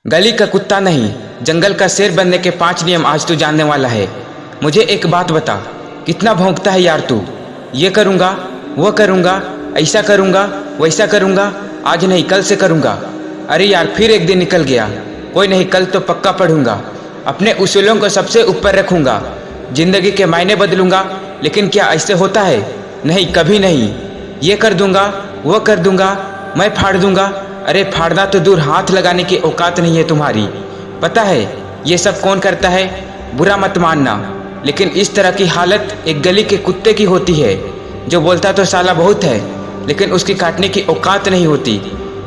गली का कुत्ता नहीं, जंगल का शेर बनने के 5 नियम आज तू जानने वाला है। मुझे एक बात बता, कितना भौंकता है यार तू। ये करूँगा, वो करूँगा, ऐसा करूँगा, वैसा करूँगा, आज नहीं कल से करूँगा। अरे यार फिर एक दिन निकल गया। कोई नहीं, कल तो पक्का पढ़ूंगा। अपने उसूलों को सबसे ऊपर रखूँगा। जिंदगी के मायने बदलूंगा। लेकिन क्या ऐसे होता है? नहीं, कभी नहीं। ये कर दूंगा, वो कर दूंगा, मैं फाड़ दूंगा। अरे फाड़ना तो दूर, हाथ लगाने की औकात नहीं है तुम्हारी। पता है ये सब कौन करता है? बुरा मत मानना, लेकिन इस तरह की हालत एक गली के कुत्ते की होती है, जो बोलता तो साला बहुत है, लेकिन उसकी काटने की औकात नहीं होती।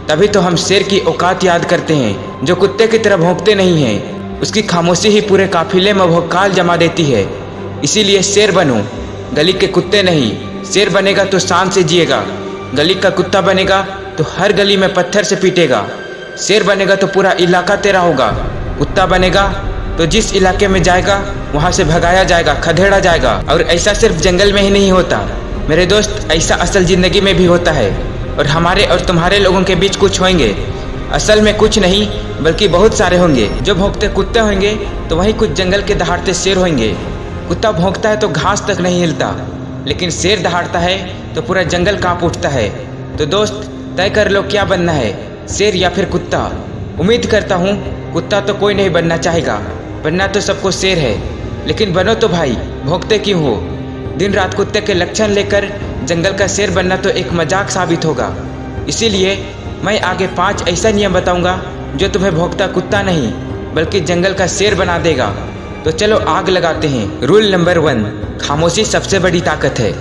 तभी तो हम शेर की औकात याद करते हैं, जो कुत्ते की तरह भौंकते नहीं हैं। उसकी खामोशी ही पूरे काफिले में भौकाल जमा देती है। इसीलिए शेर बनो, गली के कुत्ते नहीं। शेर बनेगा तो शान से जिएगा। गली का कुत्ता बनेगा तो हर गली में पत्थर से पीटेगा। शेर बनेगा तो पूरा इलाका तेरा होगा। कुत्ता बनेगा तो जिस इलाके में जाएगा वहाँ से भगाया जाएगा, खदेड़ा जाएगा। और ऐसा सिर्फ जंगल में ही नहीं होता मेरे दोस्त, ऐसा असल जिंदगी में भी होता है। और हमारे और तुम्हारे लोगों के बीच कुछ होंगे, असल में कुछ नहीं बल्कि बहुत सारे होंगे। जो भौंकते कुत्ते होंगे तो वहीं कुछ जंगल के दहाड़ते शेर होंगे। कुत्ता भौंकता है तो घास तक नहीं हिलता, लेकिन शेर दहाड़ता है तो पूरा जंगल कांप उठता है। तो दोस्त तय कर लो, क्या बनना है, शेर या फिर कुत्ता। उम्मीद करता हूँ कुत्ता तो कोई नहीं बनना चाहेगा, बनना तो सबको शेर है। लेकिन बनो तो भाई, भौंकते क्यों हो? दिन रात कुत्ते के लक्षण लेकर जंगल का शेर बनना तो एक मजाक साबित होगा। इसीलिए मैं आगे 5 ऐसा नियम बताऊंगा जो तुम्हें भौंकता कुत्ता नहीं बल्कि जंगल का शेर बना देगा। तो चलो आग लगाते हैं। रूल नंबर 1, खामोशी सबसे बड़ी ताकत है।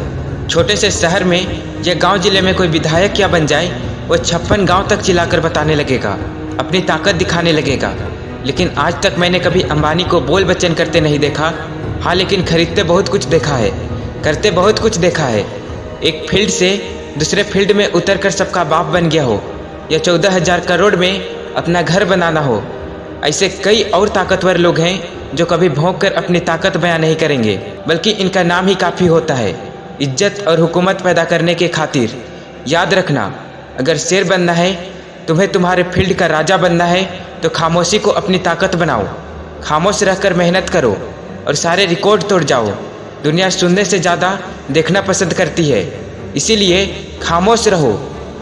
छोटे से शहर में या गांव जिले में कोई विधायक क्या बन जाए, वो 56 गांव तक चिल्लाकर बताने लगेगा, अपनी ताकत दिखाने लगेगा। लेकिन आज तक मैंने कभी अंबानी को बोल बच्चन करते नहीं देखा। हाँ, लेकिन खरीदते बहुत कुछ देखा है, करते बहुत कुछ देखा है। एक फील्ड से दूसरे फील्ड में उतर कर सबका बाप बन गया हो, या 14,000 करोड़ में अपना घर बनाना हो। ऐसे कई और ताकतवर लोग हैं जो कभी भौंक कर अपनी ताकत बयां नहीं करेंगे, बल्कि इनका नाम ही काफ़ी होता है इज्जत और हुकूमत पैदा करने के खातिर। याद रखना, अगर शेर बनना है, तुम्हें तुम्हारे फील्ड का राजा बनना है, तो खामोशी को अपनी ताकत बनाओ। खामोश रहकर मेहनत करो और सारे रिकॉर्ड तोड़ जाओ। दुनिया सुनने से ज़्यादा देखना पसंद करती है, इसीलिए खामोश रहो,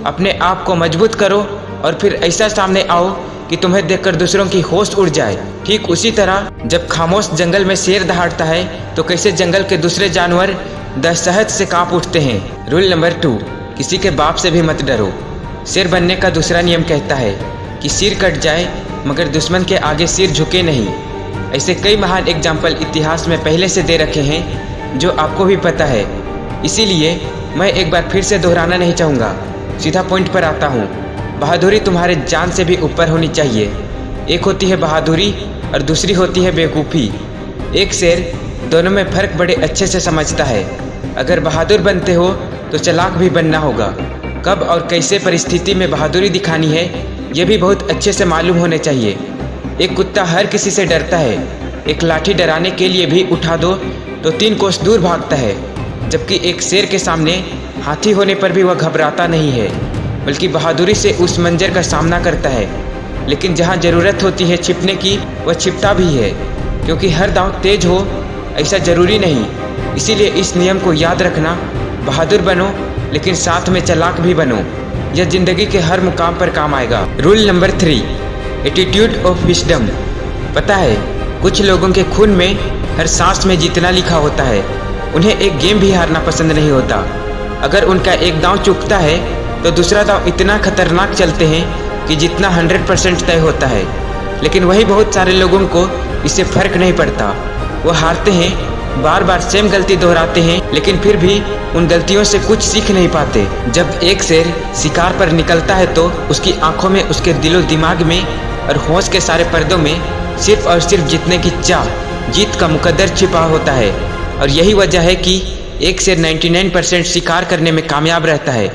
अपने आप को मजबूत करो और फिर ऐसा सामने आओ कि तुम्हें देखकर दूसरों की होश उड़ जाए। ठीक उसी तरह जब खामोश जंगल में शेर दहाड़ता है तो कैसे जंगल के दूसरे जानवर दहशत से कांप उठते हैं। रूल नंबर 2, किसी के बाप से भी मत डरो। शेर बनने का दूसरा नियम कहता है कि सिर कट जाए मगर दुश्मन के आगे सिर झुके नहीं। ऐसे कई महान एग्जाम्पल इतिहास में पहले से दे रखे हैं जो आपको भी पता है। इसीलिए मैं एक बार फिर से दोहराना नहीं चाहूँगा, सीधा पॉइंट पर आता हूँ। बहादुरी तुम्हारे जान से भी ऊपर होनी चाहिए। एक होती है बहादुरी और दूसरी होती है बेवकूफ़ी। एक शेर दोनों में फ़र्क बड़े अच्छे से समझता है। अगर बहादुर बनते हो तो चालाक भी बनना होगा। कब और कैसे परिस्थिति में बहादुरी दिखानी है, ये भी बहुत अच्छे से मालूम होने चाहिए। एक कुत्ता हर किसी से डरता है, एक लाठी डराने के लिए भी उठा दो तो 3 कोस दूर भागता है। जबकि एक शेर के सामने हाथी होने पर भी वह घबराता नहीं है, बल्कि बहादुरी से उस मंजर का सामना करता है। लेकिन जहाँ ज़रूरत होती है छिपने की, वह छिपता भी है, क्योंकि हर दांव तेज हो ऐसा ज़रूरी नहीं। इसीलिए इस नियम को याद रखना, बहादुर बनो लेकिन साथ में चालाक भी बनो। यह ज़िंदगी के हर मुकाम पर काम आएगा। Rule number 3, attitude of wisdom. पता है कुछ लोगों के खून में हर सांस में जीतना लिखा होता है। उन्हें एक गेम भी हारना पसंद नहीं होता। अगर उनका एक दांव चूकता है तो दूसरा दांव इतना खतरनाक चलते हैं कि जितना 100% तय होता है। लेकिन वही बहुत सारे लोगों को इससे फर्क नहीं पड़ता। वो हारते हैं, बार बार सेम गलती दोहराते हैं, लेकिन फिर भी उन गलतियों से कुछ सीख नहीं पाते। जब एक शेर शिकार पर निकलता है तो उसकी आंखों में, उसके दिलो दिमाग में और होश के सारे पर्दों में सिर्फ और सिर्फ जीतने की चाह, जीत का मुकद्दर छिपा होता है। और यही वजह है कि एक शेर 99% शिकार करने में कामयाब रहता है।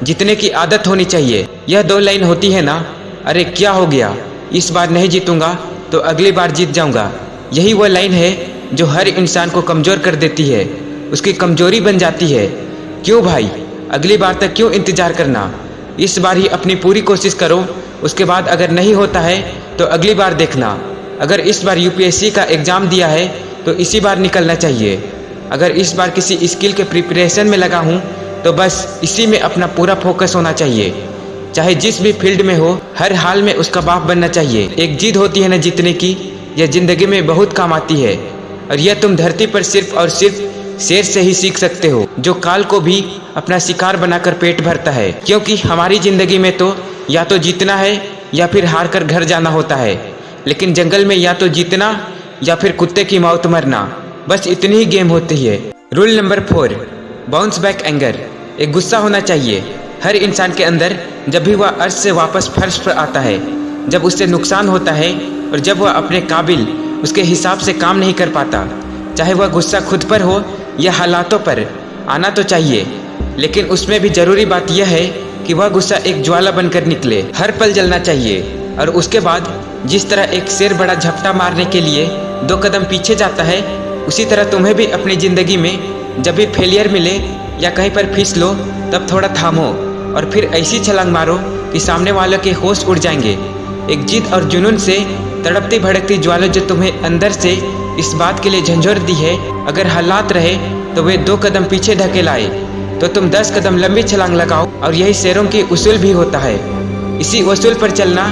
जीतने की आदत होनी चाहिए। यह 2 लाइन होती है ना, अरे क्या हो गया, इस बार नहीं जीतूंगा तो अगली बार जीत जाऊंगा। यही वह लाइन है जो हर इंसान को कमज़ोर कर देती है, उसकी कमजोरी बन जाती है। क्यों भाई, अगली बार तक क्यों इंतज़ार करना? इस बार ही अपनी पूरी कोशिश करो, उसके बाद अगर नहीं होता है तो अगली बार देखना। अगर इस बार यूपीएससी का एग्ज़ाम दिया है तो इसी बार निकलना चाहिए। अगर इस बार किसी स्किल के प्रिपरेशन में लगा हूँ तो बस इसी में अपना पूरा फोकस होना चाहिए। चाहे जिस भी फील्ड में हो, हर हाल में उसका बाप बनना चाहिए। एक जिद होती है ना जीतने की, यह ज़िंदगी में बहुत काम आती है। और यह तुम धरती पर सिर्फ और सिर्फ शेर से ही सीख सकते हो, जो काल को भी अपना शिकार बनाकर पेट भरता है। क्योंकि हमारी ज़िंदगी में तो या तो जीतना है या फिर हार कर घर जाना होता है, लेकिन जंगल में या तो जीतना या फिर कुत्ते की मौत मरना, बस इतनी ही गेम होती है। Rule number 4, bounce back anger. एक गुस्सा होना चाहिए हर इंसान के अंदर जब भी वह अर्श से वापस फर्श पर आता है, जब उससे नुकसान होता है और जब वह अपने काबिल उसके हिसाब से काम नहीं कर पाता। चाहे वह गुस्सा खुद पर हो या हालातों पर, आना तो चाहिए, लेकिन उसमें भी ज़रूरी बात यह है कि वह गुस्सा एक ज्वाला बनकर निकले। हर पल जलना चाहिए और उसके बाद जिस तरह एक शेर बड़ा झपटा मारने के लिए 2 कदम पीछे जाता है, उसी तरह तुम्हें भी अपनी ज़िंदगी में जब भी फेलियर मिले या कहीं पर फिसलो तब थोड़ा थामो और फिर ऐसी छलांग मारो कि सामने वालों के होश उड़ जाएंगे। एक जिद और जुनून से तड़पती भड़कती ज्वाला जो तुम्हें अंदर से इस बात के लिए झंझोर दी है, अगर हालात रहे तो वे 2 कदम पीछे ढकेल आए तो तुम 10 कदम लंबी छलांग लगाओ। और यही शेरों की उसूल भी होता है। इसी उसूल पर चलना,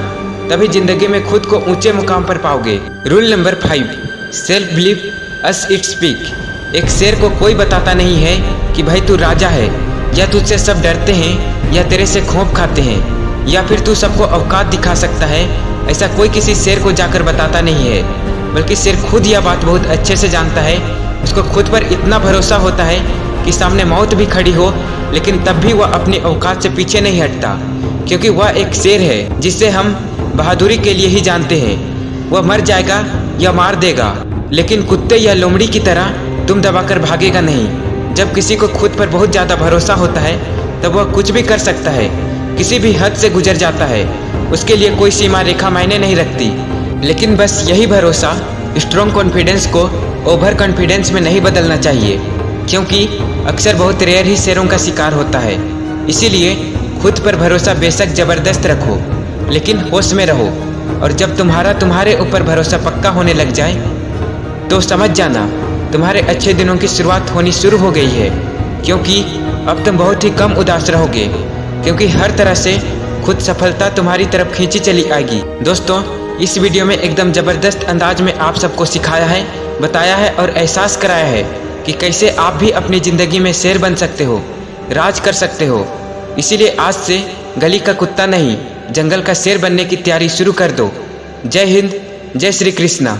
तभी जिंदगी में खुद को ऊंचे मुकाम पर पाओगे। Rule number 5, self believe us it speak. एक शेर को कोई बताता नहीं है कि भाई तू राजा है, या तुझसे सब डरते हैं या तेरे से खौफ खाते हैं, या फिर तू सबको औकात दिखा सकता है। ऐसा कोई किसी शेर को जाकर बताता नहीं है, बल्कि शेर खुद यह बात बहुत अच्छे से जानता है। उसको खुद पर इतना भरोसा होता है कि सामने मौत भी खड़ी हो, लेकिन तब भी वह अपनी औकात से पीछे नहीं हटता, क्योंकि वह एक शेर है जिसे हम बहादुरी के लिए ही जानते हैं। वह मर जाएगा या मार देगा, लेकिन कुत्ते या लोमड़ी की तरह तुम दबाकर भागेगा नहीं। जब किसी को खुद पर बहुत ज़्यादा भरोसा होता है तब वह कुछ भी कर सकता है, किसी भी हद से गुजर जाता है। उसके लिए कोई सीमा रेखा मायने नहीं रखती। लेकिन बस यही भरोसा स्ट्रॉन्ग कॉन्फिडेंस को ओवर कॉन्फिडेंस में नहीं बदलना चाहिए, क्योंकि अक्सर बहुत रेयर ही शेरों का शिकार होता है। इसीलिए खुद पर भरोसा बेशक ज़बरदस्त रखो, लेकिन होश में रहो। और जब तुम्हारे ऊपर भरोसा पक्का होने लग जाए तो समझ जाना तुम्हारे अच्छे दिनों की शुरुआत होनी शुरू हो गई है, क्योंकि अब तुम बहुत ही कम उदास रहोगे, क्योंकि हर तरह से खुद सफलता तुम्हारी तरफ खींची चली आएगी। दोस्तों, इस वीडियो में एकदम ज़बरदस्त अंदाज में आप सबको सिखाया है, बताया है और एहसास कराया है कि कैसे आप भी अपनी ज़िंदगी में शेर बन सकते हो, राज कर सकते हो। इसीलिए आज से गली का कुत्ता नहीं, जंगल का शेर बनने की तैयारी शुरू कर दो। जय हिंद, जय श्री कृष्णा।